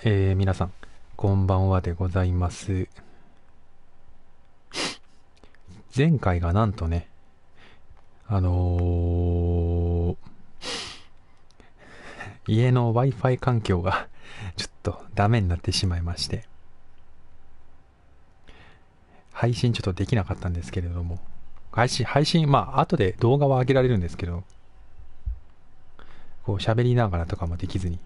皆さん、こんばんはでございます。前回がなんとね、家の Wi-Fi 環境がちょっとダメになってしまいまして、配信ちょっとできなかったんですけれども、配信、後で動画は上げられるんですけど、こう喋りながらとかもできずに、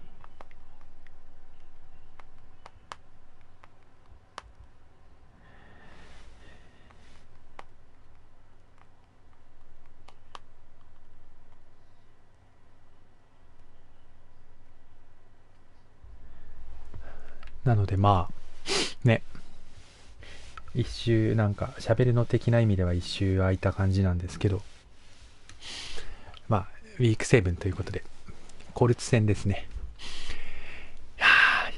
なのでね、一周なんか喋るの的な意味では一周空いた感じなんですけど、ウィーク7ということで、コルツ戦ですね。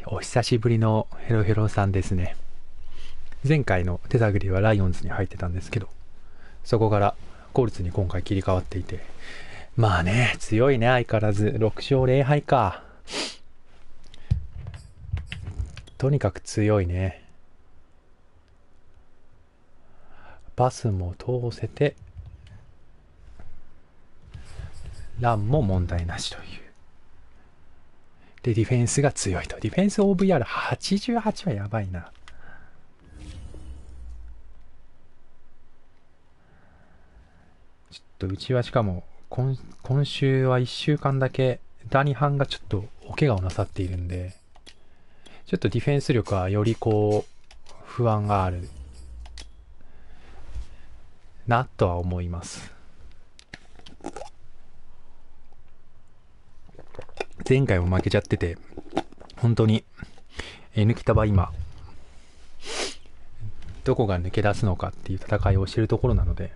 お久しぶりのヘロヘロさんですね。前回の手探りはライオンズに入ってたんですけど、そこからコルツに今回切り替わっていて、強いね、相変わらず。6勝0敗か。とにかく強いね。パスも通せて、ランも問題なしという。で、ディフェンスが強いと。ディフェンス OVR88 はやばいな。ちょっとうちはしかも、今週は1週間だけ、ダニハンがちょっとお怪我をなさっているんで、ちょっとディフェンス力はより不安があるなとは思います。前回も負けちゃってて、本当に N 北は今どこが抜け出すのかっていう戦いをしているところなので、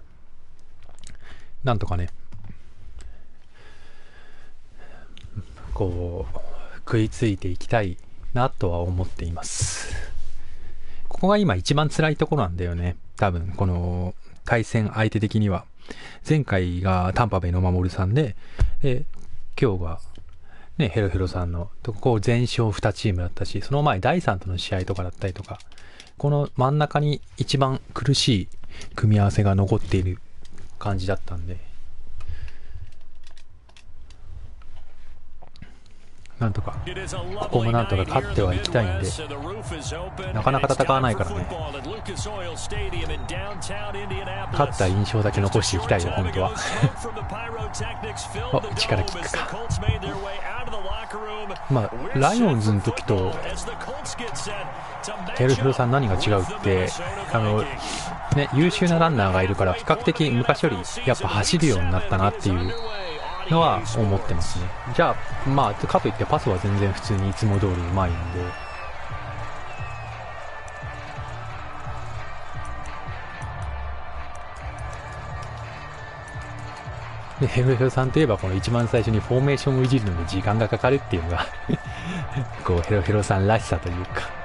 なんとかね、食いついていきたいなとは思っています。ここが今一番辛いところなんだよね。多分この対戦相手的には。前回がタンパベイの守さんで、今日がね、ヘロヘロさんの全勝2チームだったし、その前第3との試合とかだったりとか、この真ん中に一番苦しい組み合わせが残っている感じだったんで、なんとかここもなんとか勝ってはいきたいんで、なかなか戦わないからね、勝った印象だけ残していきたいよ本当は。お、力キックか。ライオンズの時とヘルフロさん何が違うって、優秀なランナーがいるから比較的昔よりやっぱ走るようになったなっていうのは思ってますね。じゃあかといってパスは全然普通にいつも通りうまいんで、ヘルヘルさんといえばこの一番最初にフォーメーションをいじるのに時間がかかるっていうのがヘロヘロさんらしさというか。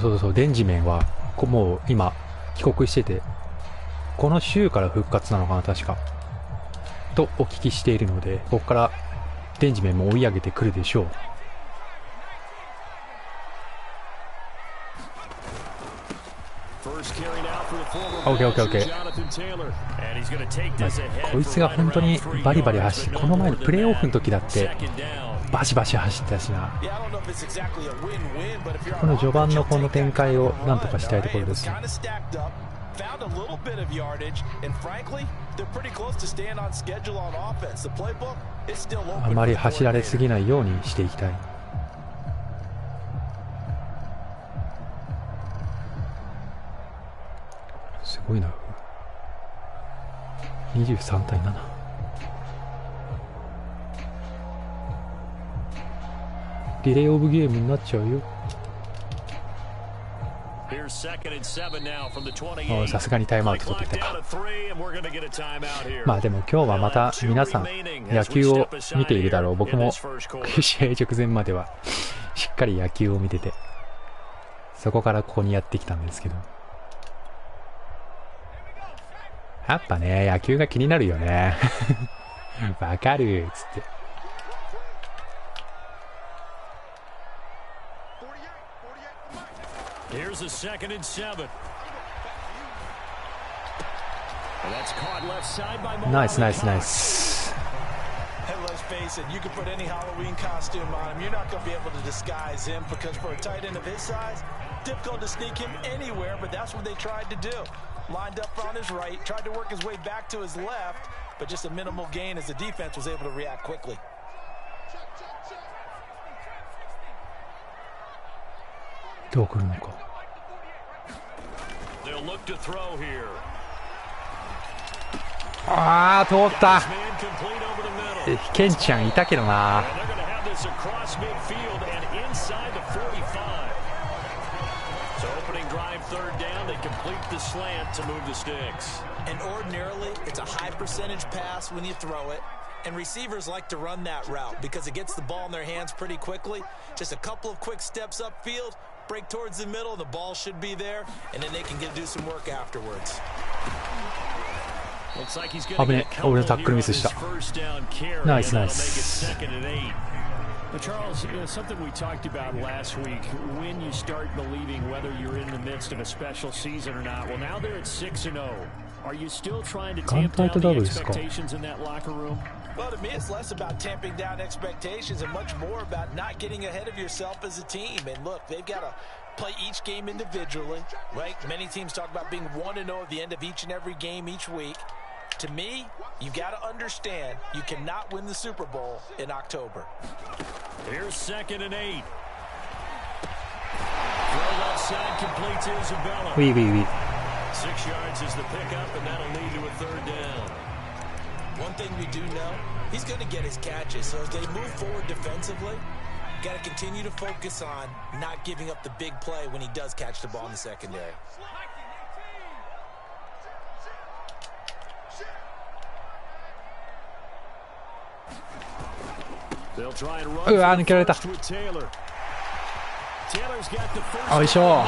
そう、デンジメンはもう今帰国してて、この週から復活なのかな確かとお聞きしているので、ここからデンジメンも追い上げてくるでしょう。オッケー。こいつが本当にバリバリ走って、この前のプレーオフの時だってバシバシ走ったしな。この序盤のこの展開をなんとかしたいところです。あまり走られすぎないようにしていきたい。すごいな。23対7。ディレイオブゲームになっちゃうよ。さすがにタイムアウト取ってきたか。でも今日はまた皆さん野球を見ているだろう。僕も試合直前まではしっかり野球を見てて、そこからここにやってきたんですけど、やっぱね、野球が気になるよね。わかるっつって。ナイスナイスナイス。Face it, you can put any Halloween costume on him. You're not going to be able to disguise him because for a tight end of his size, difficult to sneak him anywhere, but that's what they tried to do. Lined up on his right, tried to work his way back to his left, but just a minimal gain as the defense was able to react quickly. どう来るのか。ああ、通った。ケンちゃんいたけどな。And ordinarily, it's a high percentage pass when you throw it. And receivers like to run that route because it gets the ball in their hands pretty quickly. Just a couple of quick steps upfield, break towards the middle, and the ball should be there, and then they can do some work afterwards. 危ねえ、俺のタックルミスした。ナイスナイス。Charles, something we talked about last week, when you start believing whether you're in the midst of a special season or not. Well, now they're at 6-0. Are you still trying to tamp down the expectations in that locker room? Well, to me, it's less about tamping down expectations and much more about not getting ahead of yourself as a team. And look, they've got to play each game individually, right? Many teams talk about being 1-0 at the end of each and every game each week. To me, you got to understand you cannot win the Super Bowl in October. Here's 2nd and 8. Throw left side completes Isabella. Oui, oui, oui. 6 yards is the pickup, and that'll lead to a 3rd down. One thing we do know, he's going to get his catches. So as they move forward defensively, got to continue to focus on not giving up the big play when he does catch the ball in the secondary. They'll try and run. うわ、抜けられた。おいしょ。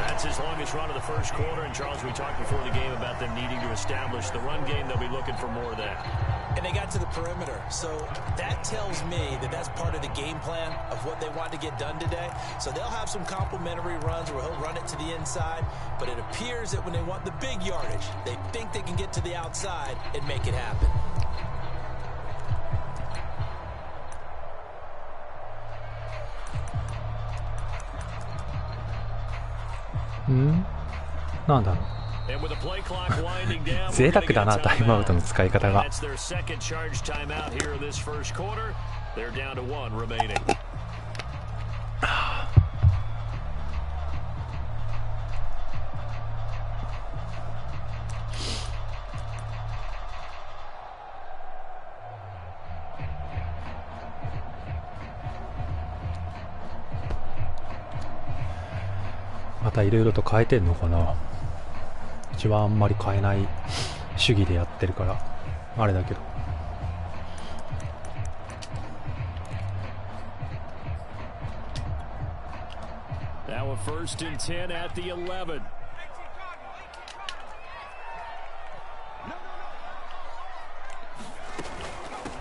That's his longest run of the first quarter. And Charles, we talked before the game about them needing to establish the run game. They'll be looking for more of that. And they got to the perimeter. So that tells me that that's part of the game plan of what they want to get done today. So they'll have some complementary runs where he'll run it to the inside. But it appears that when they want the big yardage, they think they can get to the outside and make it happen. Hmm? なんだろう。贅沢だな、タイムアウトの使い方が。またいろいろと変えてんのかな。うちはあんまり変えない主義でやってるからあれだけど。Now a 1st and 10 at the 11.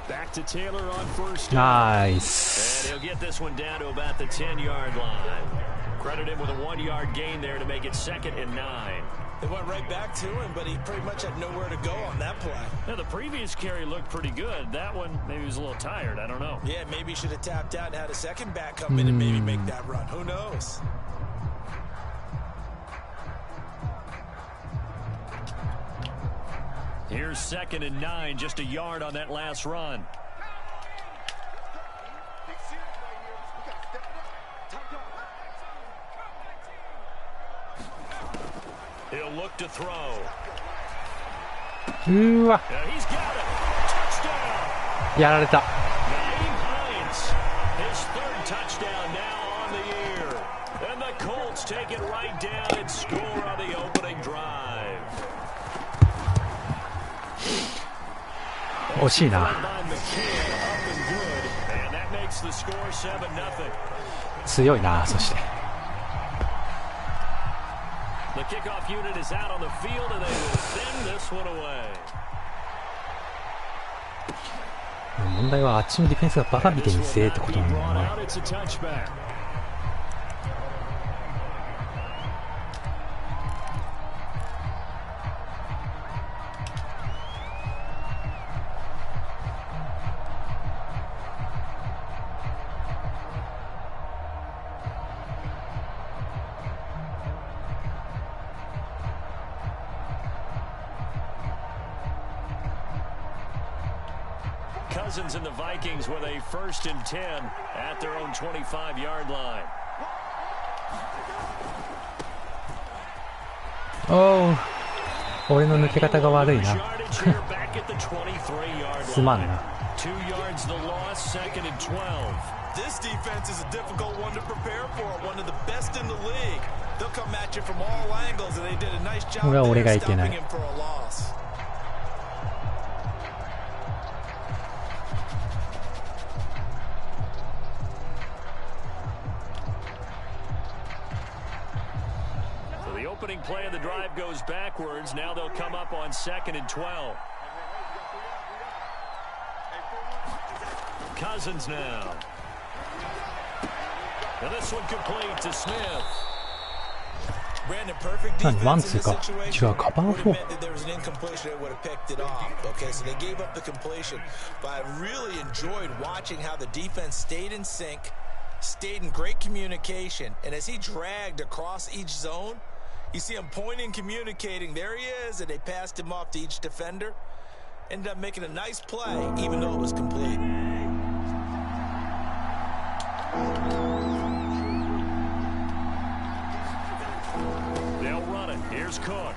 Back to Taylor on 1st down. Nice. And he'll get this one down to about the 10-yard line. Credit him with a 1-yard gain there to make it 2nd and 9. They went right back to him, but he pretty much had nowhere to go on that play. Now, the previous carry looked pretty good. That one, maybe he was a little tired. I don't know. Yeah, maybe he should have tapped out and had a second back come in and maybe make that run. Who knows? Here's 2nd and 9, just a yard on that last run. He'll look to throw. うわ。やられた。His 3rd touchdown now on the year. And the Colts take it right down and score on the opening drive. 惜しいな。強いな、そして。The kickoff unit is out on the field, and they will send this one away. 問題はあっちのディフェンスがバカみたいに強いってことなんだよね。Cousins and the Vikings with a 1st and 10 at their own 25-yard line. おう、俺の抜け方が悪いな。すまんな。2 yards the loss, 2nd and 12. This defense is a difficult one to prepare for, one of the best in the league. They'll come at you from all angles, and they did a nice job there stopping him for a loss. The opening play of the drive goes backwards. Now they'll come up on 2nd and 12. Cousins now. And this one complete to Smith. Brandon, perfect defense in this situation.違う、カバー4。There was an incompletion that would have picked it off. Okay, so they gave up the completion. But I really enjoyed watching how the defense stayed in sync, stayed in great communication, and as he dragged across each zone, you see him pointing, communicating. There he is, and they passed him off to each defender. Ended up making a nice play, even though it was complete. They'll run it. Here's Cook.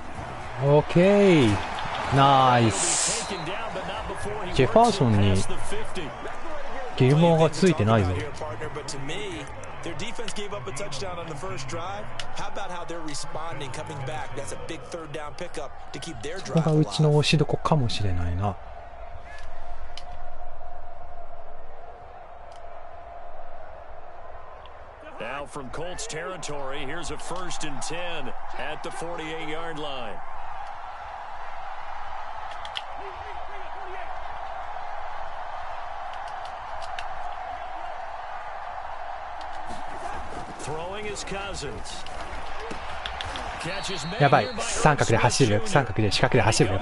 OK、ナイス。ジェファーソンにゲーマーがついてないぞ。Their defense gave up a touchdown on the first drive. How about how they're responding, coming back? That's a big 3rd down pickup to keep their drive alive. ここがうちの押しどこかもしれないな。Now from Colts territory, here's a 1st and 10 at the 48-yard line. Throwing is Cousins. やばい、三角で走るよ、三角で四角で走るよ。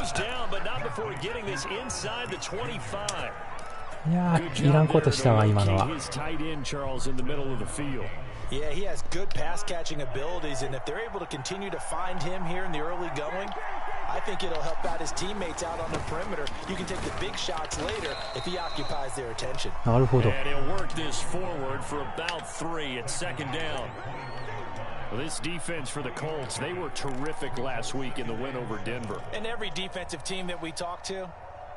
いやー、いらんことしたわ、今のは。Yeah, he has good pass catching abilities, and if they're able to continue to find him here in the early going, I think it'll help out his teammates out on the perimeter. You can take the big shots later if he occupies their attention. なるほど。 And he'll work this forward for about 3 at 2nd down. Well, this defense for the Colts, they were terrific last week in the win over Denver. And every defensive team that we talk to,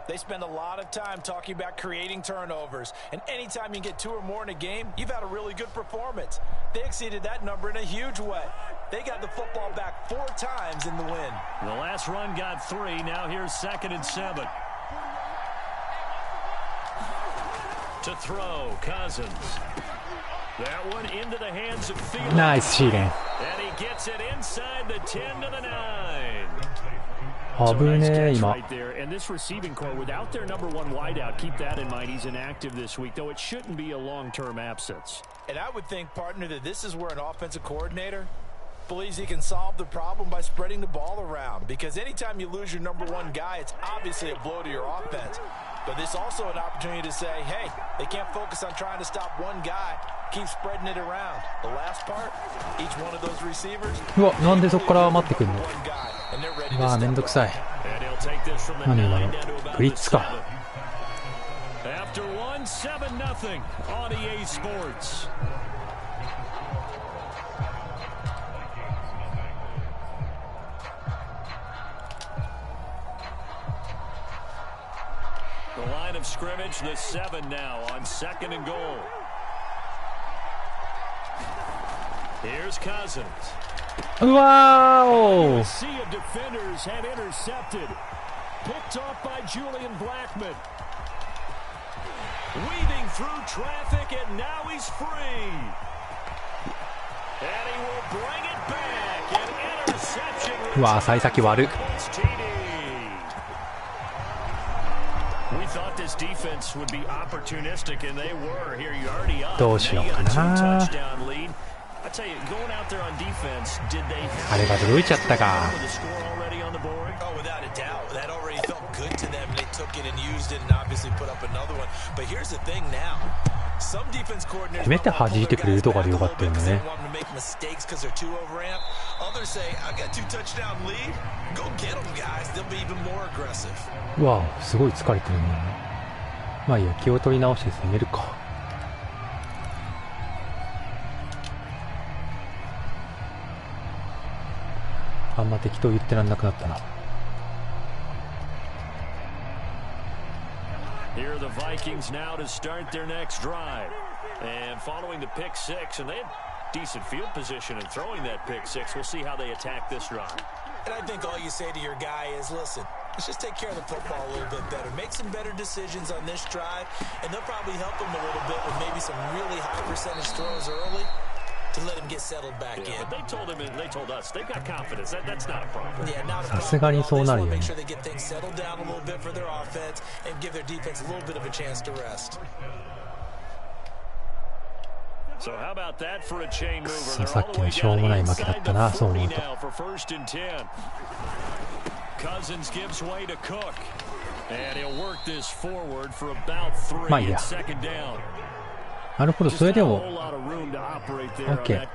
they spend a lot of time talking about creating turnovers. And anytime you get 2 or more in a game, you've had a really good performance. They exceeded that number in a huge way. They got the football back 4 times in the win. The last run got 3. Now here's 2nd and 7. To throw, Cousins. That one into the hands of Field. Nice cheating. And he gets it inside the 10 to the 9. 危ねえ、今。 Right there. And this receiving core, without their number 1 wideout, keep that in mind. He's inactive this week, though it shouldn't be a long-term absence. And I would think, partner, that this is where an offensive coordinator believes he can solve the problem by spreading the ball around. Because anytime you lose your number 1 guy, it's obviously a blow to your offense. But there's also an opportunity to say, hey, they can't focus on trying to stop 1 guy. Keep spreading it around. The last part, each one of those receivers. うわ、なんでそこから待ってくるの。うわ、めんどくさい。何今の。ブリッツか。After 1, 7-0 on EA Sports. The line of scrimmage, the 7 now on 2nd and goal. Here's Cousins. うわーお。 Sea of defenders had intercepted. Picked off by Julian Blackman. Weaving through traffic, and now he's free. And he will bring it back and intercept うわー、幸先悪い。どうしようかな。あれが届いちゃったか。せめて弾いてくれるとかでよかったよね。うわ、すごい疲れてるね。まあいいや、気を取り直して攻めるか。あんま適当言ってらんなくなったな。Here are the Vikings now to start their next drive. And following the pick six, and they had decent field position in throwing that pick six. We'll see how they attack this drive. And I think all you say to your guy is, listen, let's just take care of the football a little bit better. Make some better decisions on this drive, and they'll probably help him a little bit with maybe some really high percentage throws early to let him get settled back in. But they told him and they told us they've got confidence. That's not a problem. Yeah, not a problem. さすがにそうなるよね。 Make sure they get things settled down a little bit for their offense and give their defense a little bit of a chance to rest. So how about that for a chain mover? さっきのしょうもない負けだったな、そう思うと。 Cousins gives way to Cook. And he'll work this forward for about 3 and second down. なるほど、それでも OK.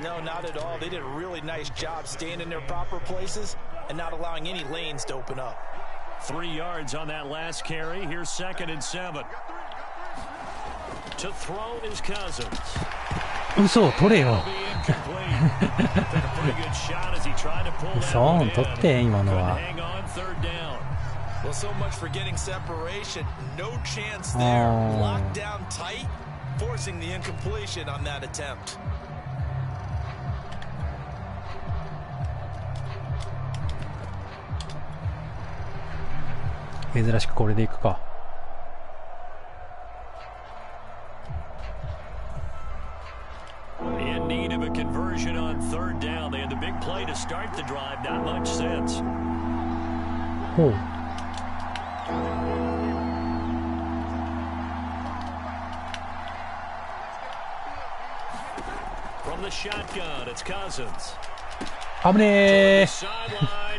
No, not at all. They did a really nice job staying in their proper places and not allowing any lanes to open up. 3 yards on that last carry. Here's 2nd and 7. To throw is Cousins. 嘘を取れよ。嘘を取って今のは。Well, so much for getting separation. No chance there. Locked down tight, forcing the incompletion on that attempt. 珍しくこれでいくか。In need of a conversion on 3rd down. They had the big play to start the drive. Not much sense. ほう。From the shotgun, it's Cousins. 危ねえ。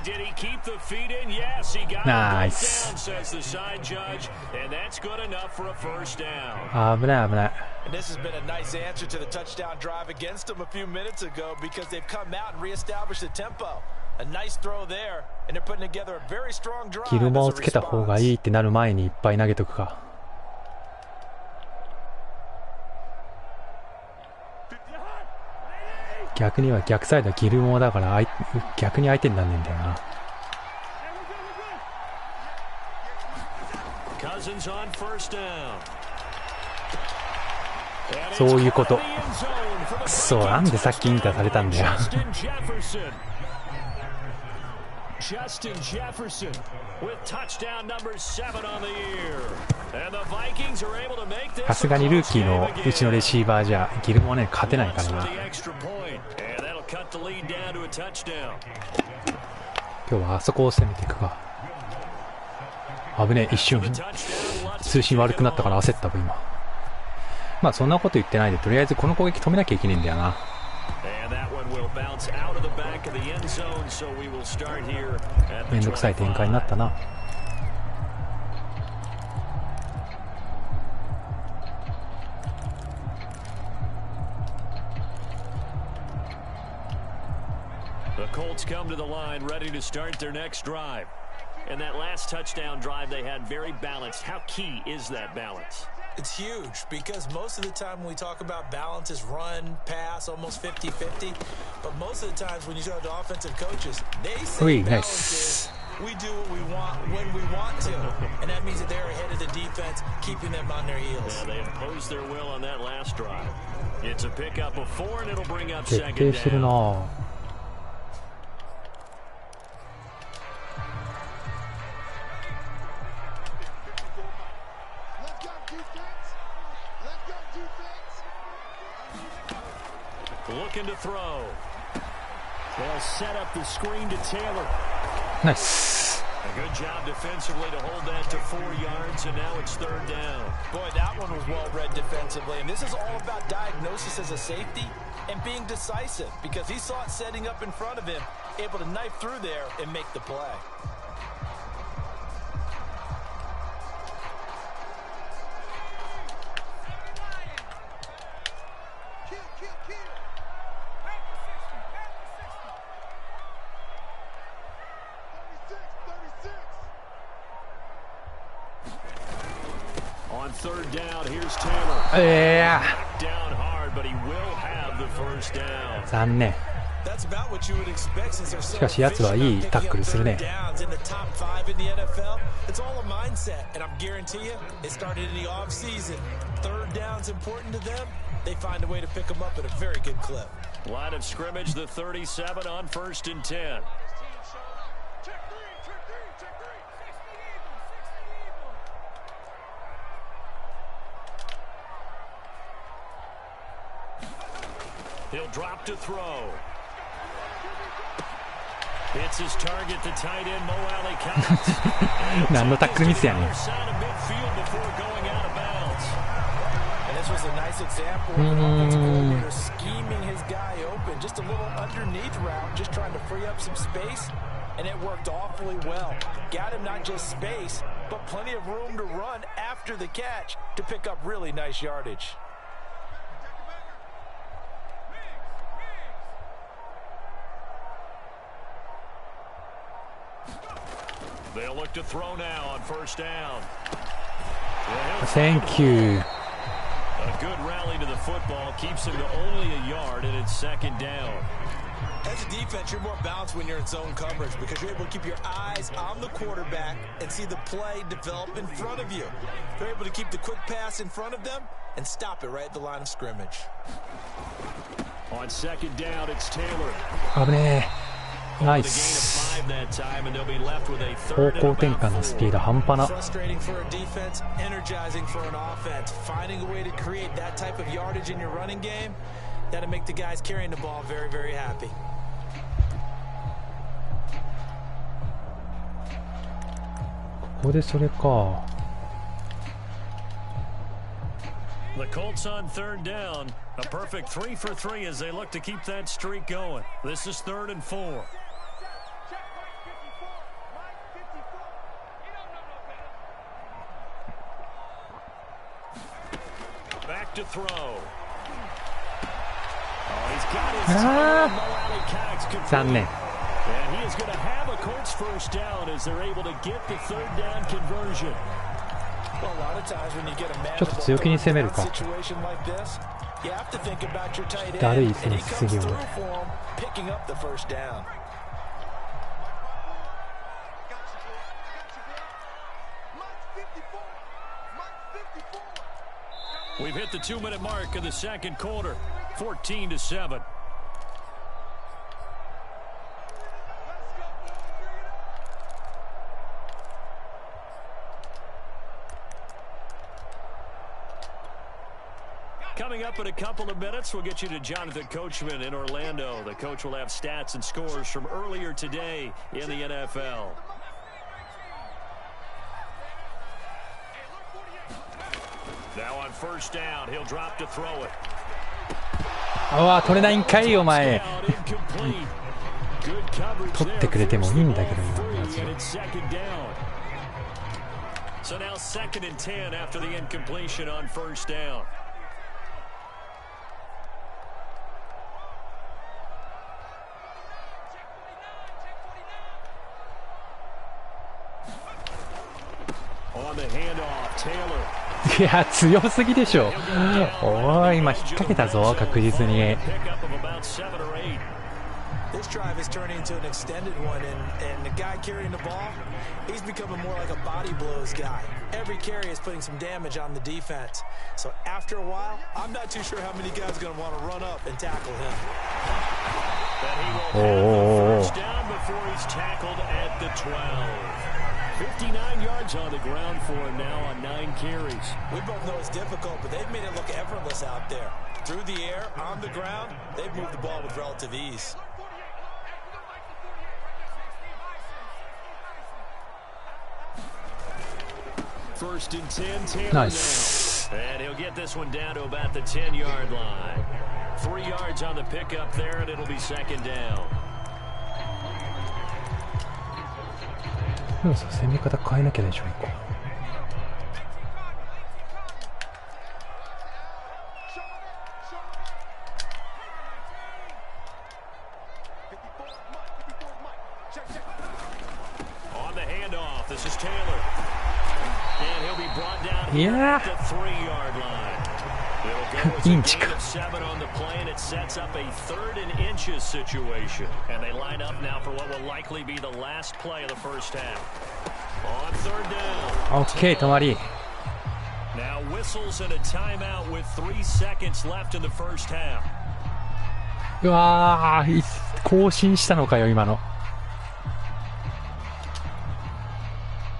Did he keep the feet in? Yes, he got Nice. it down, says the side judge, and that's good enough for a first down. 危ない危ない。 And this has been a nice answer to the touchdown drive against them a few minutes ago because they've come out and reestablished the tempo. A nice throw there, and they're putting together a very strong drive. ギルモをつけた方がいいってなる前にいっぱい投げとくか。逆には逆サイドはギルモだから逆に相手になんねえんだよな。そういうこと。くそ、なんでさっきインターされたんだよ。Justin Jefferson with touchdown number 7 on the year. And the Vikings are able to make this. さすがにルーキーのうちのレシーバーじゃギルもね勝てないからな。今日はあそこを攻めていくか。危ねえ、一瞬通信悪くなったから焦ったわ今。まあそんなこと言ってないでとりあえずこの攻撃止めなきゃいけないんだよな。めんどくさい展開になったな。The Colts come to the line ready to start their next drive. And that last touchdown drive they had very balanced. How key is that balance? It's huge because most of the time when we talk about balance is run, pass, almost 50-50. But most of the times when you talk to offensive coaches, they say balance is we do what we want when we want to. And that means that they're ahead of the defense, keeping them on their heels. Yeah, they imposed their will on that last drive. It's a pickup of 4 and it'll bring up 2nd down. Looking to throw. ナイス。 Good job defensively to hold that to 4 yards, and now it's third down. Boy, that one was well read defensively, and this is all about diagnosis as a safety and being decisive, because he saw it setting up in front of him, able to knife through there and make the play. On third down, here's Taylor. Down hard, but he will have the first down. 残念。 That's about what you would expect since they're so しかし奴はいいタックルするね。 downs in the top 5 in the NFL. It's all a mindset, and I'm guarantee you, it started in the off season. Third down's important to them. They find a way to pick them up at a very good clip. Line of scrimmage, the 37 on 1st and 10. He'll drop to throw. Hits his target, the tight end, Mo Alley Cox. 何のタックルミスやねん。 And this was a nice example of an offensive coordinator scheming his guy open. Just a little underneath route, just trying to free up some space. And it worked awfully well. Got him not just space, but plenty of room to run after the catch to pick up really nice yardage. They'll look to throw now on 1st down. Thank you. A good rally to the football keeps him to only a yard, and it's 2nd down. As a defense, you're more balanced when you're in zone coverage because you're able to keep your eyes on the quarterback and see the play develop in front of you. They're able to keep the quick pass in front of them and stop it right at the line of scrimmage. On 2nd down, it's Taylor. 危ねえ。ナイス。方向転換のスピード半端な。 Frustrating for a defense, energizing for an offense. Finding a way to create that type of yardage in your running game, that'll make the guys carrying the ball very, very happy. ここでそれか。 The Colts on 3rd down. A perfect 3 for 3 as they look to keep that streak going. This is 3rd and 4. Back to throw. Oh, he's got his残念。 And he is going to have a Colts 1st down as they're able to get the 3rd down conversion. ちょっと強気に攻めるか。だるい選手すぎる。We've hit the 2-minute mark of the 2nd quarter, 14-7. Coming up in a couple of minutes, we'll get you to Jonathan Coachman in Orlando. The coach will have stats and scores from earlier today in the NFL. Now on 1st down, he'll drop to throw it. ああ、取れないんかいお前。取ってくれてもいいんだけど今。 So now 2nd and 10 after the incompletion on 1st down. On the handoff, Taylor. いや強すぎでしょ。おい今引っ掛けたぞ確実に。 This drive is turning into an extended one, and the guy carrying the ball, he's becoming more like a body blows guy. Every carry is putting some damage on the defense. So after a while, I'm not too sure how many guys are going to want to run up and tackle him. And he will have the first down before he's tackled at the 12. 59 yards on the ground for him now on 9 carries. We both know it's difficult, but they've made it look effortless out there. Through the air, on the ground, they've moved the ball with relative ease. first and 10. Taylor Nice. now. And he'll get this one down to about the 10-yard line. 3 yards on the pickup there, and it'll be second down. でもさ、攻め方変えなきゃでしょ、一個。On the handoff, this is Taylor. And he'll be brought down here Yeah. at the 3-yard line. It'll go as a Inch. gain of 7 on the play, and it sets up a 3rd and inches situation. And they line up now for what will likely be the last play of the first half. On 3rd down. OK、止まり。Now whistles and a timeout with 3 seconds left in the first half. うわー、更新したのかよ、今の。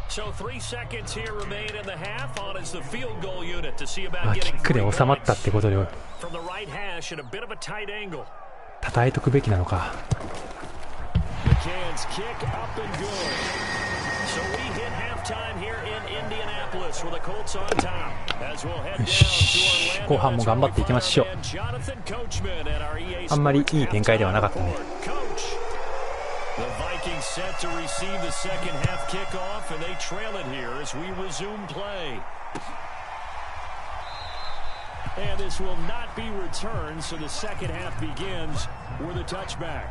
So 3 seconds here remain in the half on as the field goal unit to see about あ、キ getting ックで 3収まったってことで、 from the right hash at a bit of a tight angle. 叩いとくべきなのか。McCann's kick up and good. So we hit halftime here in Indianapolis with the Colts on top. As we'll head down to Orlando. 後半も頑張っていきましょう。あんまりいい展開ではなかったね。The Vikings set to receive the second half kickoff, and they trail it here as we resume play. And this will not be returned, so the second half begins with a touchback.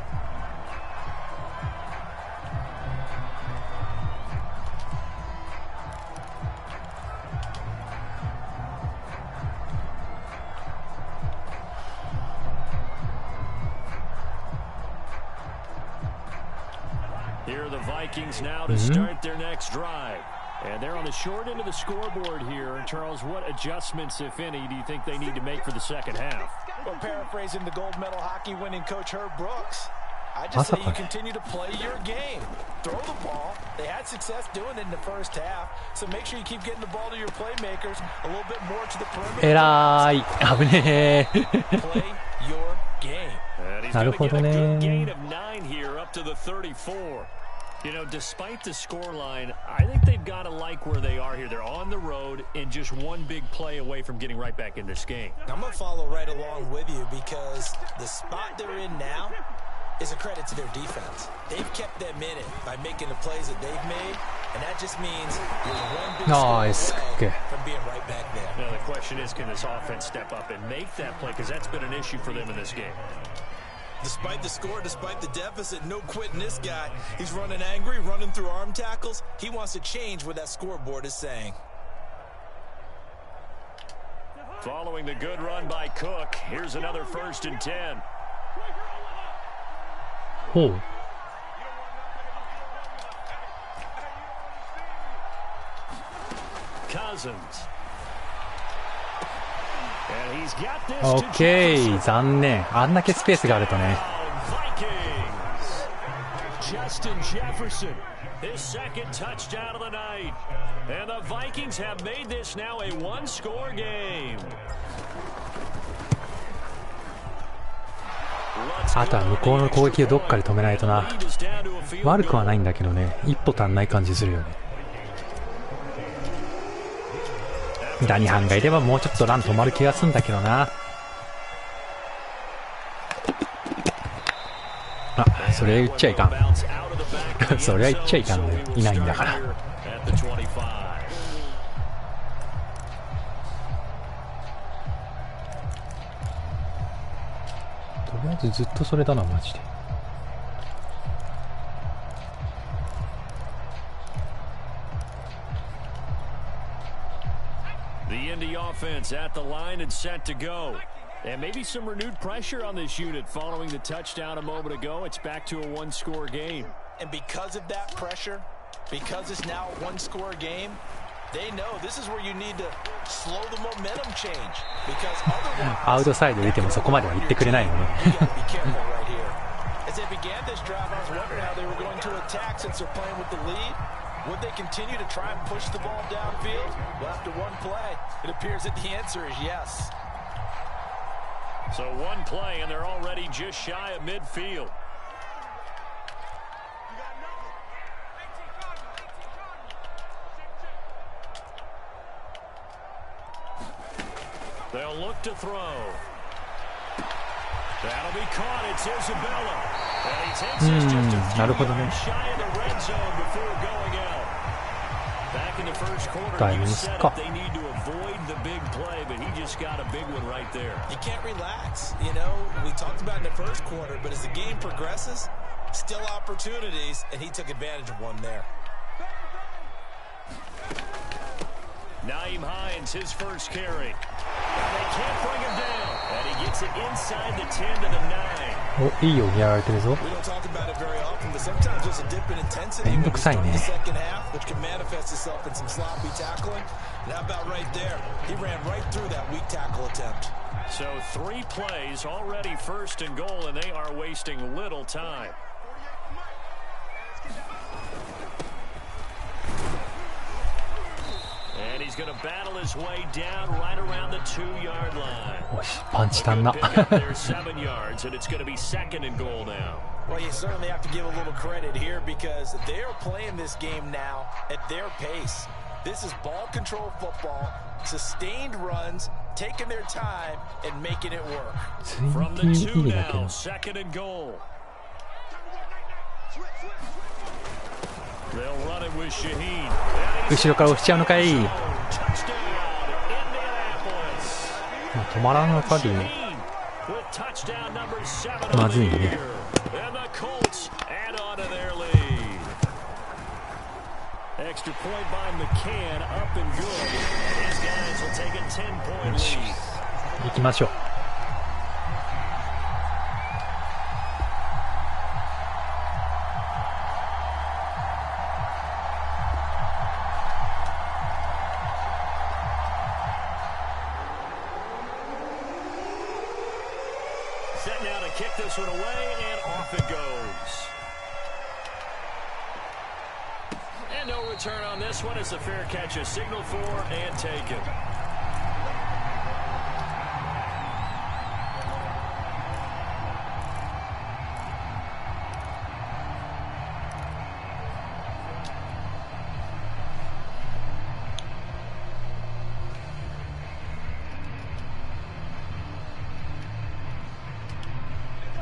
Here are the Vikings now to start their next drive. And they're on the short end of the scoreboard here. And Charles, what adjustments, if any, do you think they need to make for the second half? Well, paraphrasing the gold medal hockey winning coach Herb Brooks, I just say you continue to play your game. Throw the ball. They had success doing it in the first half. So make sure you keep getting the ball to your playmakers a little bit more to the perimeter. えらい。危ねえ。 Play your game. And he's なるほどね。 got a good gain of 9 here up to the 34. You know, despite the scoreline, I think they've got to like where they are here. They're on the road and just one big play away from getting right back in this game. I'm going to follow right along with you because the spot they're in now is a credit to their defense. They've kept them in it by making the plays that they've made, and that just means you're one big step away from being right back there. Now, the question is, can this offense step up and make that play? Because that's been an issue for them in this game. Despite the score, despite the deficit, no quitting this guy. He's running angry, running through arm tackles. He wants to change what that scoreboard is saying. Following the good run by Cook, here's another 1st and 10. ほう。Cousins. And he's got this OK、 to Jefferson. 残念。あんだけスペースがあるとね。Justin Jefferson, his second touchdown of the night. And the Vikings have made this now a one-score game. あとは向こうの攻撃をどっかで止めないとな。悪くはないんだけどね、一歩足んない感じするよね。ダニハンがいればもうちょっとラン止まる気がするんだけどな。あ、それ言っちゃいかん。それは言っちゃいかんね。いないんだから。とりあえずずっとそれだな、マジで。The Indy offense at the line and set to go. And maybe some renewed pressure on this unit following the touchdown a moment ago. It's back to a one-score game. And because of that pressure, because it's now a one-score game, they know this is where you need to slow the momentum change. Because otherwise, アウトサイド出てもそこまでは言ってくれないのね。you gotta be careful right here. As they began this drive, I was wondering how they were going to attack since they're playing with the lead. Would they continue to try and push the ball downfield? Well, after one play, it appears that the answer is yes. So one play, and they're already just shy of midfield. They'll look to throw. That'll be caught. It's Isabella. And he takes us just a few yards shy of the red zone before going out. Back in the first quarter, you said it, they need to avoid the big play, but he just got a big one right there. You can't relax. You know, we talked about in the first quarter, but as the game progresses, still opportunities, and he took advantage of one there. Naeem Hines, his first carry. And they can't bring him down. And he gets it inside the 10 to the 9. お、いいよ、やられてるぞ。 We don't talk about it very often, but sometimes there's a dip in intensity when you start the second half, which can manifest itself in some sloppy tackling. And how about right there? He ran right through that weak tackle attempt. So 3 plays, already first and goal, and they are wasting little time. And he's going to battle his way down right around the 2-yard line. おし、パンチ足んな。 There's 7 yards, and it's going to be second and goal now. Well, you certainly have to give a little credit here because they're playing this game now at their pace. This is ball control football, sustained runs, taking their time and making it work. From the 2 now, second and goal. They'll run it with Shaheen. 後ろから押しちゃうのかい。止まらんのかりまずいね。よし、行きましょう。Set now to kick this one away, and off it goes. And no return on this one. It's a fair catch, a signal for, and taken.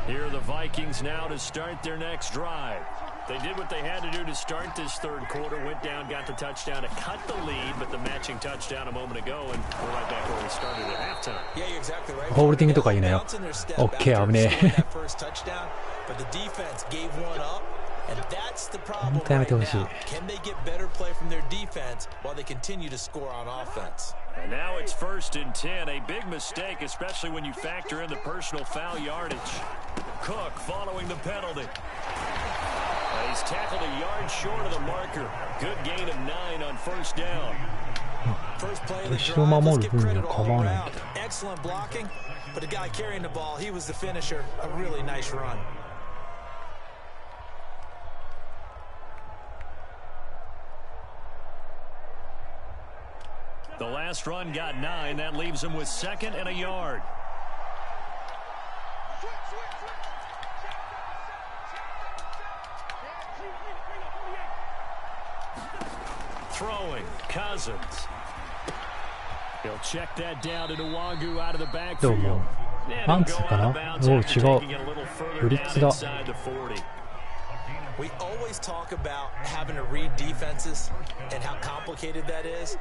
Here are the Vikings now to start their next drive. They did what they had to do to start this third quarter, went down, got the touchdown to cut the lead, but the matching touchdown a moment ago, and we're right back where we started at halftime. Yeah, you're exactly right. ホールディングとかいいなよ。オッケー、危ねえ。 But the defense gave one up, and that's the problem 本当やめてほしい。 Can they get better play from their defense while they continue to score on offense? And now it's 1st and 10, a big mistake, especially when you factor in the personal foul yardage. Cook following the penalty. He's tackled a yard short of the marker. Good gain of 9 on 1st down. First play of the drive, let's give credit all around. Excellent blocking, but the guy carrying the ball, he was the finisher. A really nice run. The last run got 9. That leaves him with 2nd and a yard. Throwing, Cousins. He'll check that down to Nwangu out of the backfield. パンツかな？おう、違う。ブリッツだ。 We always talk about having to read defenses and how complicated that is.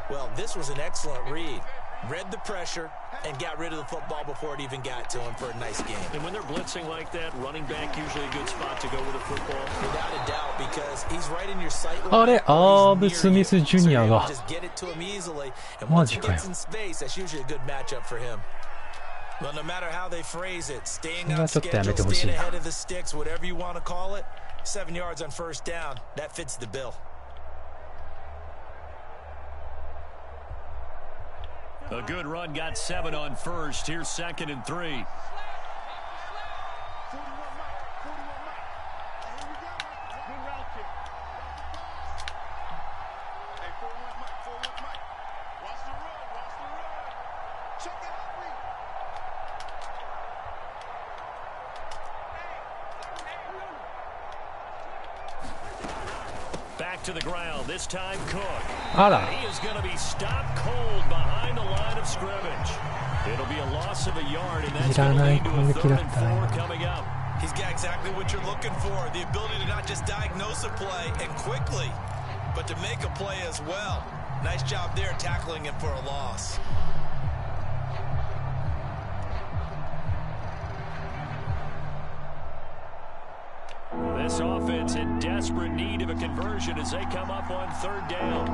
Well, this was an excellent read. Read the pressure and got rid of the football before it even got to him for a nice game. And when they're blitzing like that, running back usually a good spot to go with the football. Without a doubt, because he's right in your sight line. あれ、アーブ・スミス・ジュニアが。 Just get it to him easily. And マ once ジ he かよ。 gets in space, that's usually a good matchup for him. Well, no matter how they phrase it, staying on schedule, staying ahead of the sticks, whatever you want to call it, 7 yards on 1st down, that fits the bill. A good run got 7 on 1st. Here's 2nd and 3. あら、いらない攻撃だったな。He's got exactly what you're looking for, the ability to not just diagnose a play and quickly, but to make a play as well. Nice job there tackling him for a loss. This offense in desperate need of a conversion as they come up on third down.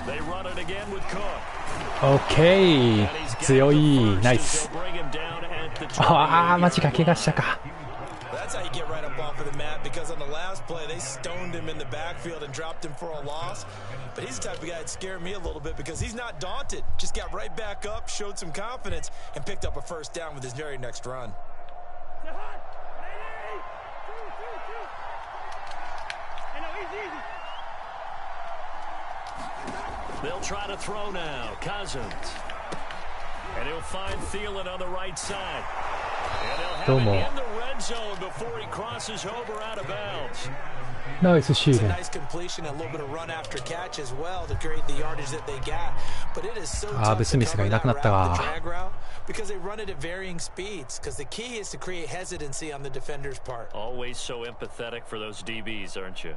They run it again with Cook.OK、強い、ナイス。ああ、マジか、怪我したか。That's how you get right up off of the mat, because on the last play they stoned him in the backfield and dropped him for a loss. But he's the type of guy that scared me a little bit because he's not daunted. Just got right back up, showed some confidence, and picked up a first down with his very next run. They'll try to throw now. Cousins. And he'll find Thielen on the right side. And he'll have it in the red zone before he crosses over out of bounds. Nice shooting. Nice completion, a little bit of run after catch as well to create the yardage that they got. But it is so tough to cover that route, the drag route, because they run it at varying speeds. Because the key is to create hesitancy on the defender's part. Always so empathetic for those DBs, aren't you?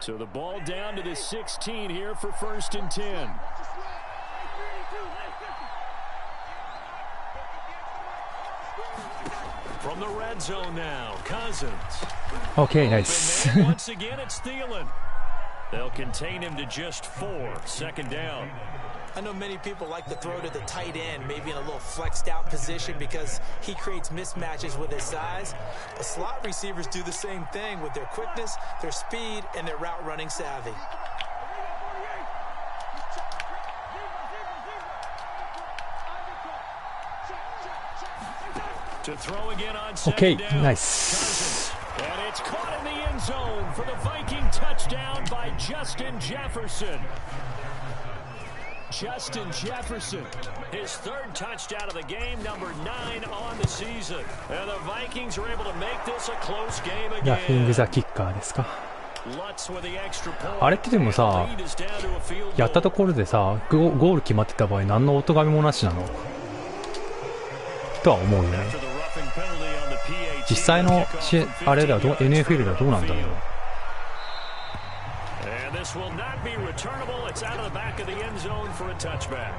So the ball down to the 16 here for 1st and 10. From the red zone now, Cousins. Okay, nice. Once again, it's Thielen. They'll contain him to just 4. 2nd down. I know many people like to throw to the tight end, maybe in a little flexed out position because he creates mismatches with his size. But slot receivers do the same thing with their quickness, their speed, and their route running savvy. To throw again on 2nd Okay, down. nice. And it's caught in the end zone for the Viking touchdown by Justin Jefferson. Justin Jefferson, his 3rd touchdown of the game, number 9 on the season. And the Vikings are able to make this a close game again. ラフィングザキッカーですか。 Lutz with the extra point. あれってでもさ、やったところでさ、ゴール決まってた場合何の音がめもなしなのとは思うよね。実際のあれではNFL ではどうなんだろう。And this will not be returnable. It's out of the back of the end zone for a touchback.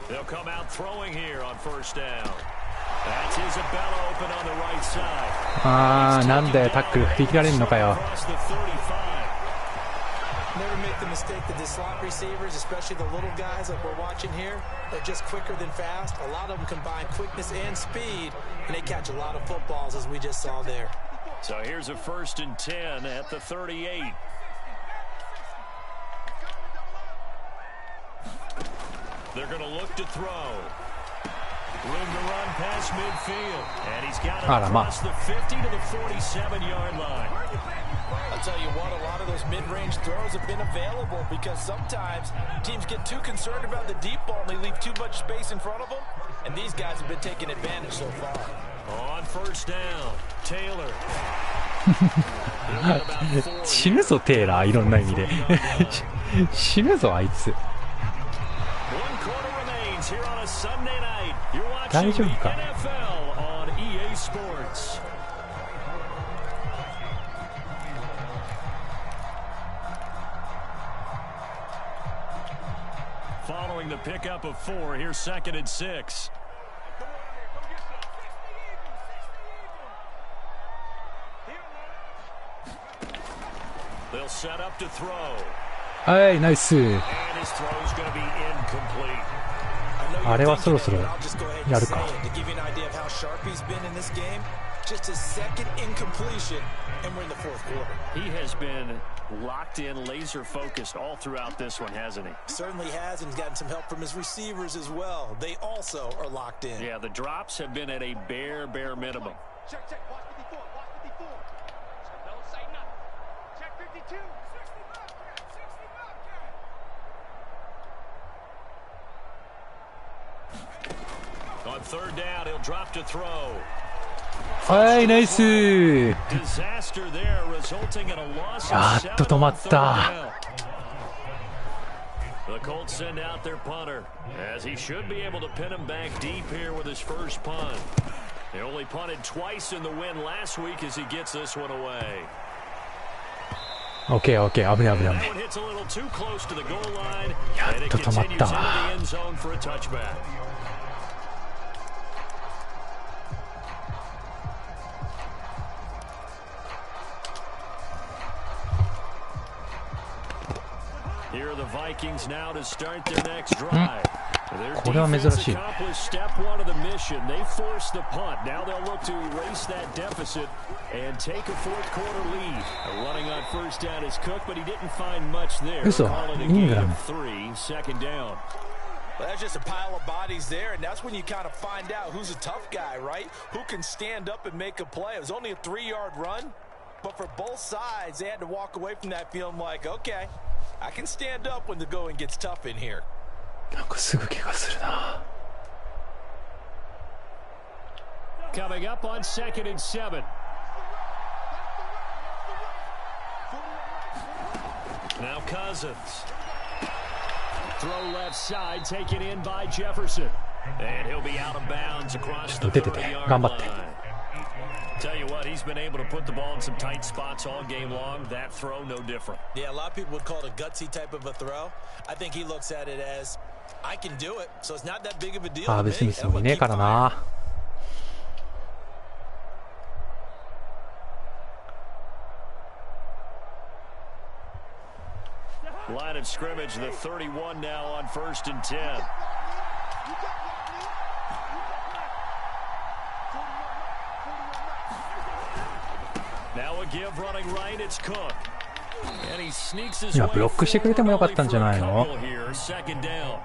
They'll come out throwing here on 1st down. That's Isabella open on the right side. あー、なんでタックル振り切られるのかよ。 Never make the mistake that the slot receivers, especially the little guys like we're watching here, are just quicker than fast. A lot of them combine quickness and speed, and they catch a lot of footballs, as we just saw there. So here's a 1st and 10 at the 38. They're going to look to throw. Room to run past midfield. And he's got it across the 50 to the 47-yard line. I'll tell you what, a lot of those mid-range throws have been available because sometimes teams get too concerned about the deep ball and they leave too much space in front of them. And these guys have been taking advantage so far. On 1st down, Taylor. 死ぬぞテイラー、いろんな意味で。死ぬぞあいつ。大丈夫か。Following the pickup of 4, here's 2nd and 6. They'll set up to throw. はい、ナイス。 And his throw's going to be incomplete. あれはそろそろやるか。Just a second incompletion, and we're in the fourth quarter. He has been locked in, laser focused all throughout this one, hasn't he? Certainly has, and he's gotten some help from his receivers as well. They also are locked in. Yeah, the drops have been at a bare minimum. Check. Watch 54. Watch 54. No, say nothing. Check 52. 60 buck. On third down, he'll drop to throw. はい、ナイス。 Disaster there, resulting in a loss や of っと止まった。 The Colts send out their punter, as he should be able to pin him back deep here with his first punt. They only punted twice in the win last week as he gets this one away. オッケーオッケー、危ない危ない That 危ない one hits a little too close to the goal line, や and っ it と止まっ continues た into わ。 the end zone for a touchback. Here are the Vikings now to start their next drive. Their これは珍 defense しい。 accomplished step one of the mission. They forced the punt. Now they'll look to erase that deficit and take a fourth quarter lead. Running on first down is Cook, but he didn't find much there. 嘘、 Call it a イング gain ラム。 of 3, second down. Well, that's just a pile of bodies there, and that's when you kind of find out who's a tough guy, right? Who can stand up and make a play. It was only a 3-yard run, but for both sides, they had to walk away from that feeling like, okay, I can stand up when the going gets tough in here. なんかすぐ怪我するな。 Coming up on 2nd and 7. Now Cousins. Throw left side, taken in by Jefferson. And he'll be out of bounds across the 出てて、 30-yard 頑張って。 line. Tell you what, he's been able to put the ball in some tight spots all game long. That throw, no different. Yeah, a lot of people would call it a gutsy type of a throw. I think he looks at it as, I can do it, so it's not that big of a deal. ああ、別にすごいねえからな。 Line of scrimmage, the 31 now on 1st and 10. Now a give running right, it's Cook. And he sneaks his いや、 way ブロックしてくれてもよかったんじゃないの？ forward here, second down.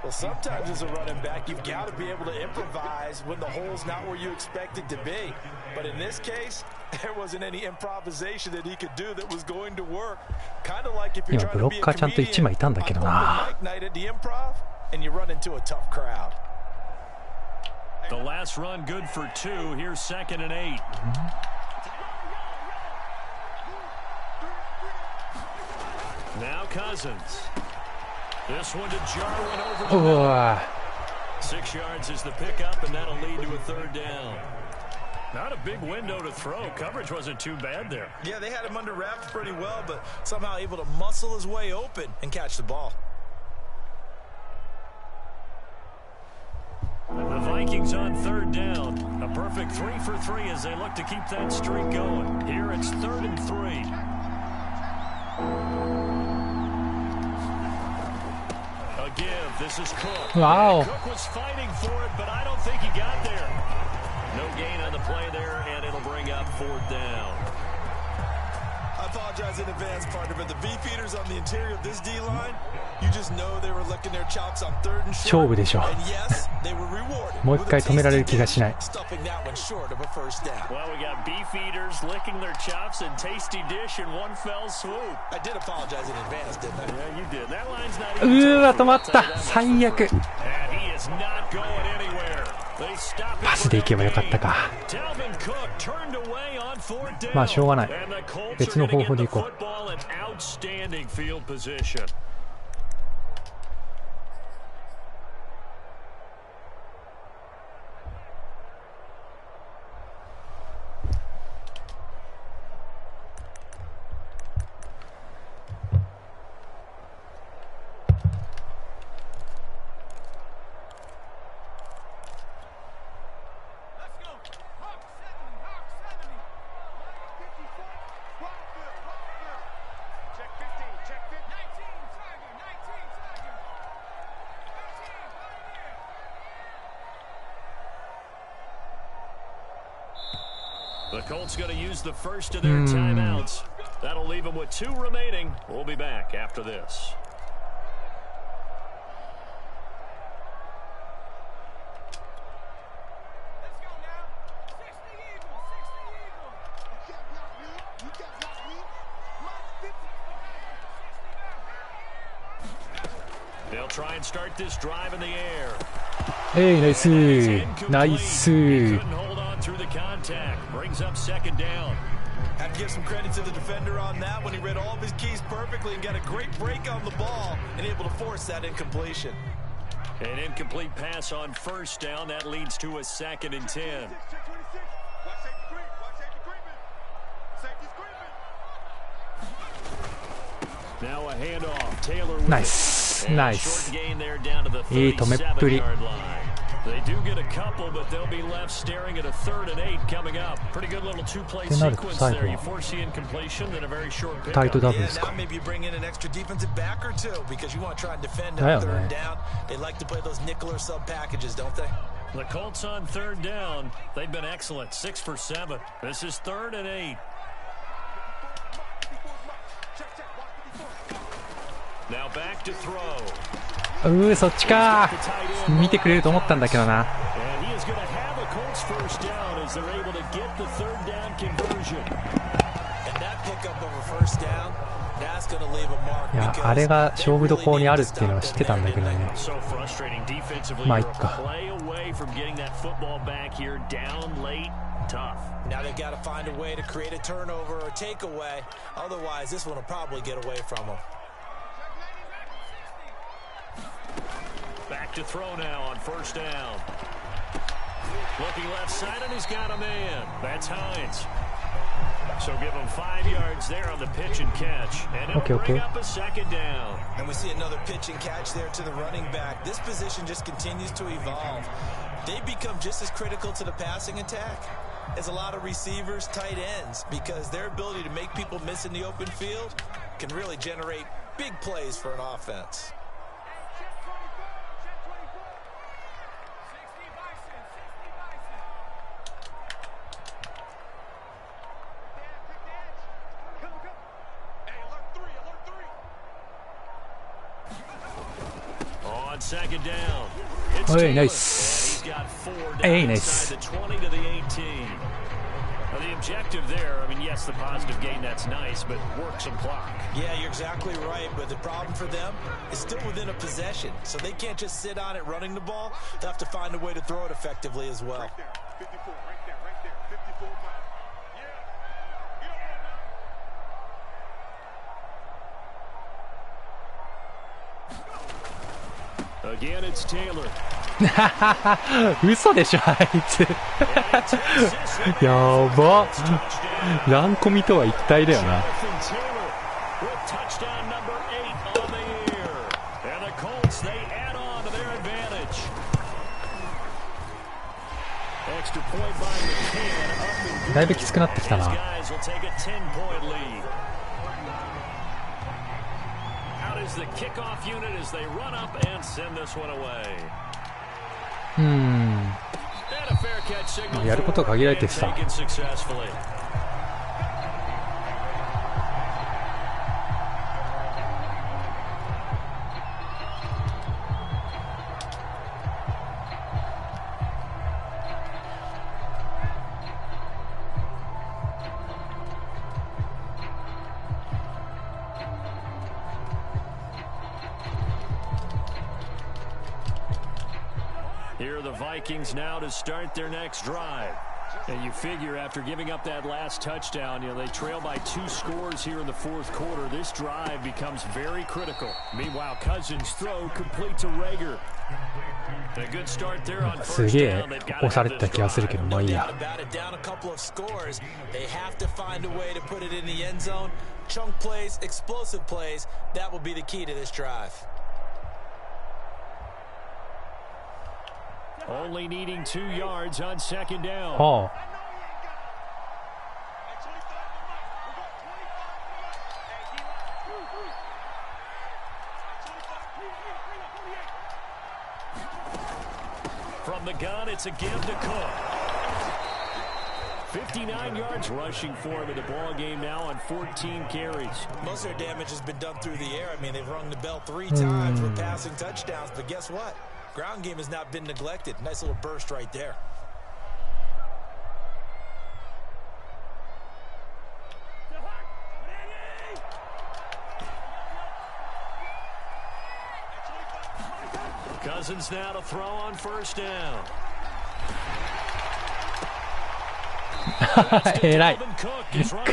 Well, sometimes as a running back, you've got to be able to improvise when the hole's not where you expect it to be. But in this case, there wasn't any improvisation that he could do that was going to work. Kind of like if you're trying to be a comedian on open mic night at the improv, and you run into a tough crowd. The last run good for 2. Here's 2nd and 8. Now Cousins. This one to Jarwin over the middle. 6 yards is the pickup, and that'll lead to a 3rd down. Not a big window to throw. Coverage wasn't too bad there. Yeah, they had him under wraps pretty well, but somehow able to muscle his way open and catch the ball. The Vikings on 3rd down. A perfect 3 for 3 as they look to keep that streak going. Here it's 3rd and 3. A give. This is Cook. Wow. Cook was fighting for it, but I don't think he got there. No gain on the play there, and it'll bring up 4th down. I apologize in advance, partner, but the beefeaters on the interior of this D-line, you just know they were licking their chops on 3rd and short. 勝負でしょ。 And yes, they were rewarded. もう一回止められる気がしない。 Stuffing that one short of a first down. Well, we got beefeaters licking their chops and tasty dish in one fell swoop. I did apologize in advance, didn't I? Yeah, you did. That line's not う even ーわ、止まった。最悪。 And he is not going anywhere. They stop it パスで行けばよかったか。 Dalvin Cook turned away on 4th down. まあしょうがない。 And the Colts 別の are going 方 to 法 get で the 行こう。 football in outstanding field position. The Colts going to use the first of their timeouts. That'll leave them with 2 remaining. We'll be back after this. They'll try and start this drive in the air. ナイスナイス。 Couldn't hold on through the contact. Brings up second down. Have to give some credit to the defender on that when he read all of his keys perfectly and got a great break on the ball and able to force that incompletion. An incomplete pass on first down. That leads to a 2nd and 10. Now a handoff. Taylor with ナイスナイ it. ス。 Short gain there down to the いい止めっぷり。 37-yard line. They do get a couple, but they'll be left staring at a 3rd and 8 coming up. Pretty good little 2-play sequence there. You foresee incompletion and a very short pickup. タイトダブルです Now か。 maybe you bring in an extra defensive back or two because you want to try and defend on 3rd down. They like to play those nickel or sub packages, don't they? The Colts on 3rd down. They've been excellent. 6 for 7. This is 3rd and 8. Now back to throw. そっちか。見てくれると思ったんだけどな。 And he is going to have a Colts first down as they're able to get the 3rd down conversion. And that pickup of a first down, that's going to leave a mark いや because あれが勝負どころにあるっていうのは知ってたんだけどね。 So frustrating defensively. まあいっ You're a か。 play away from getting that football back here down late. Tough. Now they've got to find a way to create a turnover or takeaway. Otherwise, this one will probably get away from them. Back to throw now on first down. Looking left side, and he's got a man. That's Hines. So give him 5 yards there on the pitch and catch. And it'll bring up a 2nd down. And we see another pitch and catch there to the running back. This position just continues to evolve. They become just as critical to the passing attack as a lot of receivers, tight ends, because their ability to make people miss in the open field can really generate big plays for an offense. On 2nd down. It's Hey, Taylor. nice. And he's got 4 down Hey, nice. inside the 20 to the 18. Now the objective there, I mean, yes, the positive gain, that's nice, but work some clock. Yeah, you're exactly right, but the problem for them is still within a possession, so they can't just sit on it running the ball. They'll have to find a way to throw it effectively as well. Again, it's Taylor. 嘘でしょあいつ。やば。ランコミとは一体だよな。だいぶきつくなってきたな。The kickoff unit as they run up and send this one away. やることが限られてさ。Here are the Vikings now to start their next drive. And you figure after giving up that last touchdown, you know, they trail by 2 scores here in the 4th quarter. This drive becomes very critical. Meanwhile, Cousins' throw complete to Rager. A good start there on first down. They've got to have this drive. No doubt about it. Down a couple of scores. They have to find a way to put it in the end zone. Chunk plays, explosive plays. That will be the key to this drive. Only needing 2 yards on 2nd down. Oh. From the gun, it's a give to Cook. 59 yards rushing for him in the ball game now on 14 carries. Most of their damage has been done through the air. I mean, they've rung the bell 3 times with passing touchdowns, but guess what? Ground game has not been neglected. Nice little burst right there. Cousins now to throw on first down. えらい。ク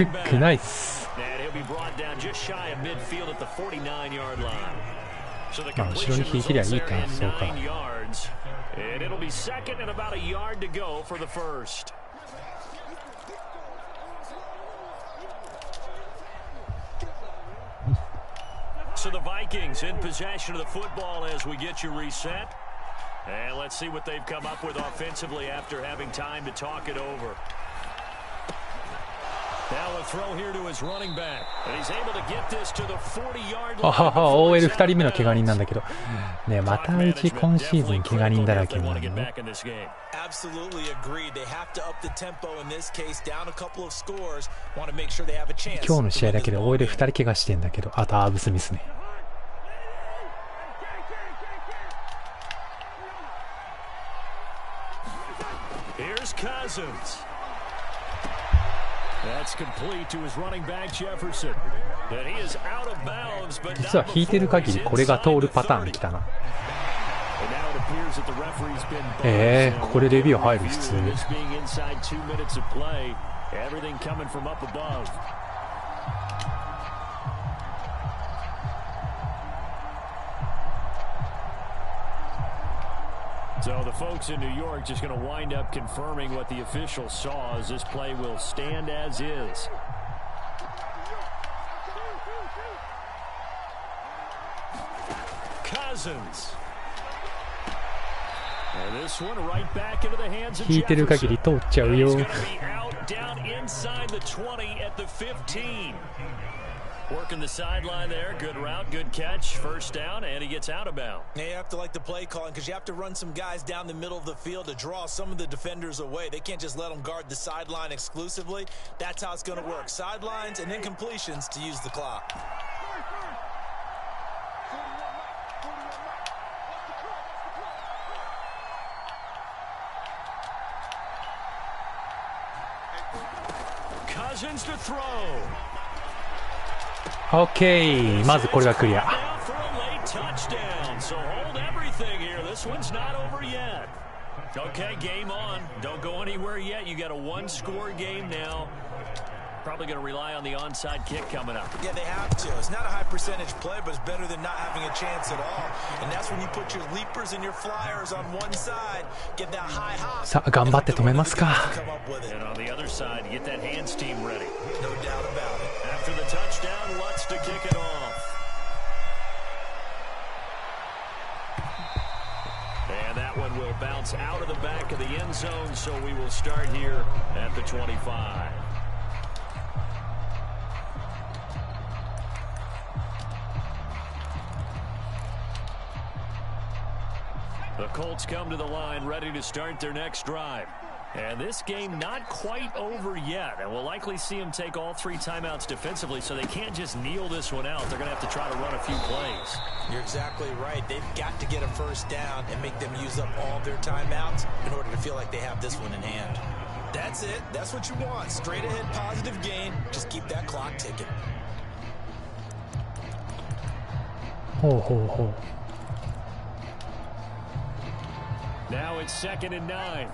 ックナイス。まあ後ろに引いてりゃいいか。そうか。So the Vikings in possession of the football as we get you reset. And let's see what they've come up with offensively after having time to talk it over. Now a throw here to his running back. And he's able to get this to the 40-yard line. OL2 人目の怪我人なんだけど。ね、またうち今シーズン怪我人だらけになるね。Absolutely agreed. They have to up the tempo in this case, down a couple of scores. Want to make sure they have a chance. 今日の試合だけで OL2 人怪我してんだけど、あとアーブスミスね。Here's Cousins. That's complete to his running back Jefferson. And he is out of bounds, but 実は引いてる限りこれが通るパターン来たな。ここでレビュー入る普通。So the folks in New York just going to wind up confirming what the officials saw as this play will stand as is. Cousins. And this one right back into the hands of 引いてる限り通っちゃうよ。 Down inside the 20 at the 15. Working the sideline there. Good route, good catch. First down, and he gets out of bounds. Yeah, you have to like the play calling because you have to run some guys down the middle of the field to draw some of the defenders away. They can't just let them guard the sideline exclusively. That's how it's going to work. Sidelines and then completions to use the clock. Cousins to throw. OK まずこれがクリア。 So hold everything here. This one's not over yet. Okay, game on. Don't go anywhere yet. You got a one-score game now. Probably going to rely on the onside kick coming up. Yeah, they have to. It's not a high percentage play, but it's better than not having a chance at all. And that's when you put your leapers and your flyers on one side, get that high hop. さあ頑張って止めますか。 And on the other side, get that hands team ready. No doubt about it. After the touchdown, Lutz to kick it off. And that one will bounce out of the back of the end zone, so we will start here at the 25. The Colts come to the line ready to start their next drive. And this game not quite over yet. And we'll likely see them take all 3 timeouts defensively, so they can't just kneel this one out. They're going to have to try to run a few plays. You're exactly right. They've got to get a first down and make them use up all their timeouts in order to feel like they have this one in hand. That's it. That's what you want. Straight ahead positive gain. Just keep that clock ticking. ほうほうほう。 Now it's 2nd and 9.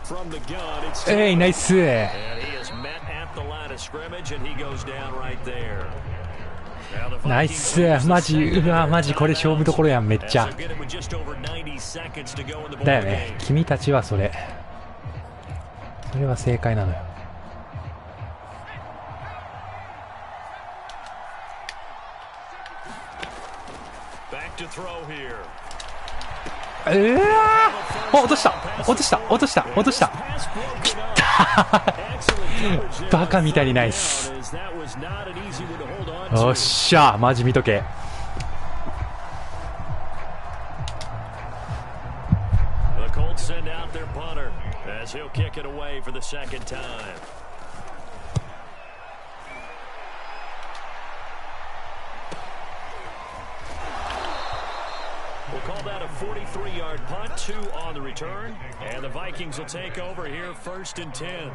From the gun, it's ナイス。 and he is met at the line of scrimmage, and he goes down right there. ナイス。マジ、うわ、マジこれ勝負どころやん、めっちゃ。だよね。君たちはそれ。それは正解なのよ。落とした。きったバカみたいにナイス。よっしゃ、マジ見とけ。We'll call that a 43-yard punt, 2 on the return, and the Vikings will take over here, 1st and 10.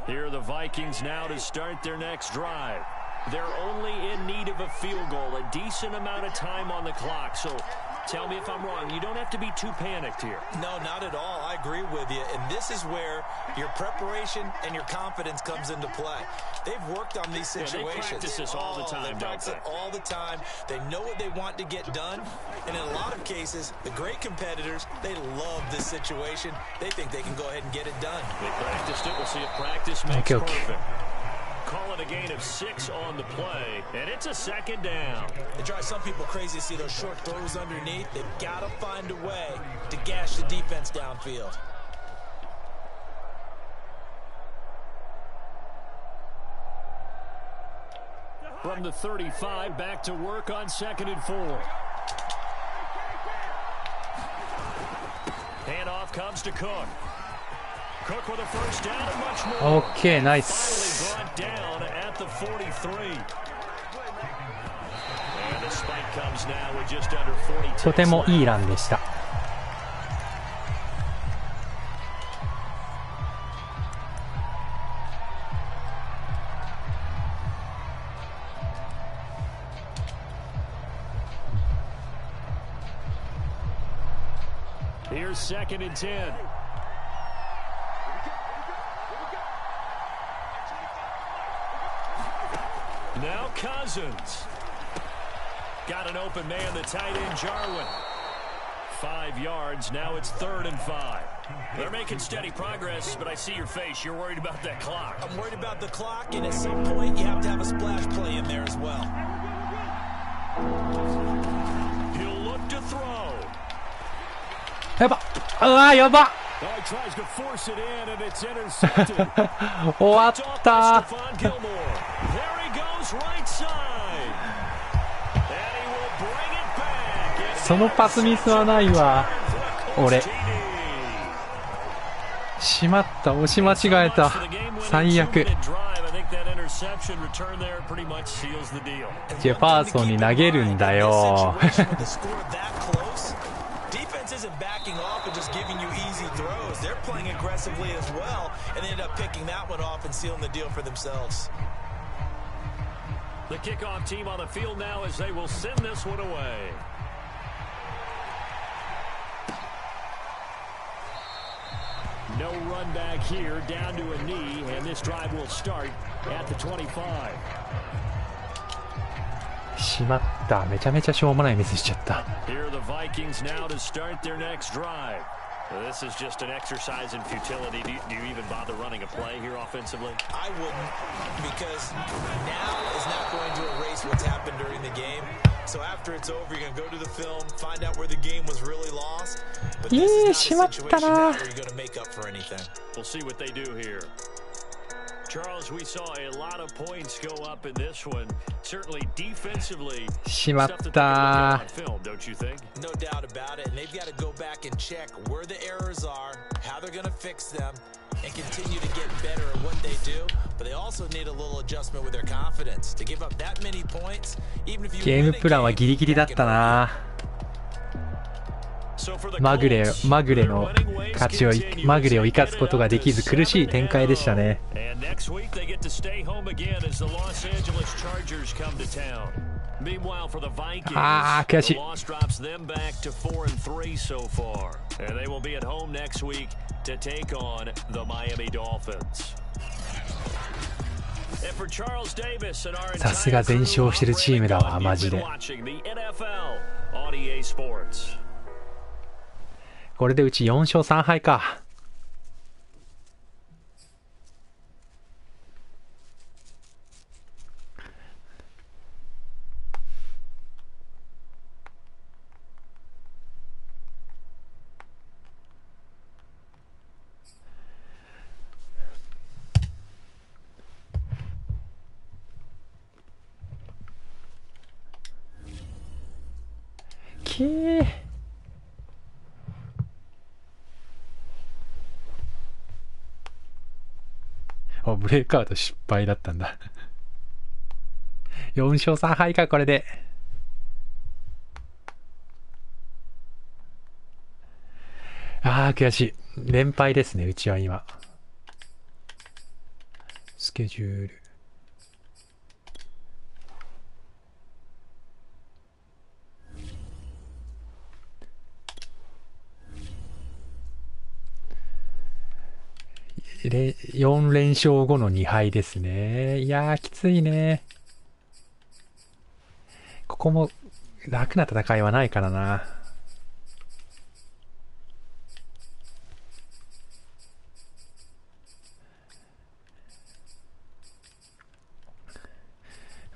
Here are the Vikings now to start their next drive. They're only in need of a field goal, a decent amount of time on the clock. So tell me if I'm wrong. You don't have to be too panicked here. No, not at all. I agree with you. And this is where your preparation and your confidence comes into play. They've worked on these situations. They practice this all the time, they practice it all the time. They know what they want to get done. And in a lot of cases, the great competitors, they love this situation. They think they can go ahead and get it done. They practiced it. We'll see if practice makes perfect. Call it a gain of 6 on the play, and it's a 2nd down. It drives some people crazy to see those short throws underneath. They've got to find a way to gash the defense downfield. From the 35, back to work on 2nd and 4. Handoff comes to Cook. Cook with a 1st down and much more. Okay, nice. Finally brought down at the 43. And the spike comes now with just under 42. とてもいいランでした。Here's 2nd and 10. Now Cousins. Got an open man, the tight end, Jarwin. 5 yards. Now it's 3rd and 5. They're making steady progress, but I see your face. You're worried about that clock. I'm worried about the clock, and at some point, you have to have a splash play in there as well. He'll look to throw. やばっ。やばっ。Oh, he tries to force it in, and it's intercepted. 終わった。There he goes, right side. And he will bring it back. そのパスミスはないわ。俺。しまった。押し間違えた。最悪。ジェファーソンに投げるんだよ。Isn't backing off and just giving you easy throws. They're playing aggressively as well, and they end up picking that one off and sealing the deal for themselves. The kickoff team on the field now as they will send this one away. No run back here, down to a knee, and this drive will start at the 25. しまった。めちゃめちゃしょうもないミスしちゃった。Here are the Vikings now to start their next drive. This is just an exercise in futility. Do you even bother running a play here offensively? I wouldn't, because now is not going to erase what's happened during the game. So after it's over, you're going to go to the film, find out where the game was really lost. But this is not a situation now where you're going to make up for anything. We'll see what they do here. Charles, we saw a lot of points go up in this one. Certainly defensively, しまっ stuff that they た can look at on film, don't you think? No doubt about it. And they've got to go back and check where the errors are, how they're going to fix them, and continue to get better at what they do. But they also need a little adjustment with their confidence. To give up that many points, even if you ゲームプランはギリギリだったな。まぐれの勝ちをまぐれを生かすことができず苦しい展開でしたね。あー悔しい。さすが全勝してるチームだわ、マジで。これでうち4勝3敗か。ブレイクアウト失敗だったんだ。4勝3敗か、これで。悔しい。連敗ですね、うちは今。スケジュール。4連勝後の2敗ですね。いやー、きついね。ここも楽な戦いはないからな。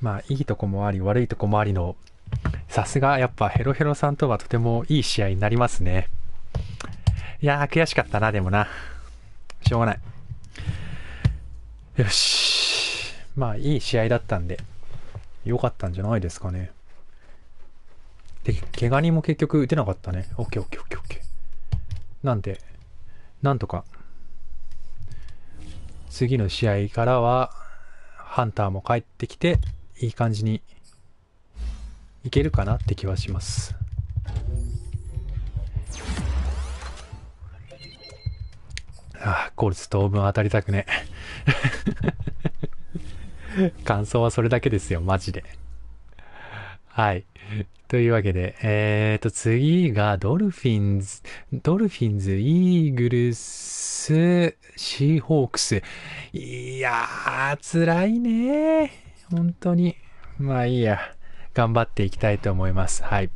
まあ、いいとこもあり、悪いとこもありの、さすがやっぱヘロヘロさんとはとてもいい試合になりますね。いやー、悔しかったな、でもな。しょうがない。よし。まあ、いい試合だったんで、良かったんじゃないですかね。で、怪我人も結局打てなかったね。オッケーオッケーオッケーオッケー。なんで、なんとか、次の試合からは、ハンターも帰ってきて、いい感じに、いけるかなって気はします。コルツ当分当たりたくね。感想はそれだけですよ、マジで。はい。というわけで、次がドルフィンズ、イーグルス、シーホークス。いやー、辛いね。本当に。まあいいや。頑張っていきたいと思います。はい。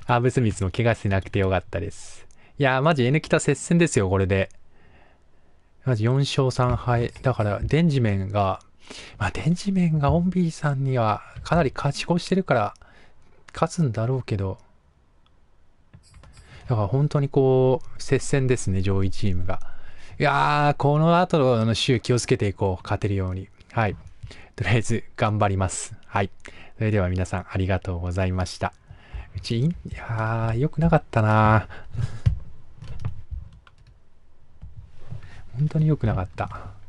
アーブスミスも怪我してなくてよかったです。いやー、マジ N 北接戦ですよ、これで。マジ4勝3敗。だから、デンジメンがオンビーさんにはかなり勝ち越してるから、勝つんだろうけど。だから本当にこう、接戦ですね、上位チームが。いやー、この後の週気をつけていこう、勝てるように。はい。とりあえず、頑張ります。はい。それでは皆さん、ありがとうございました。いやー、良くなかったな本当に良くなかった。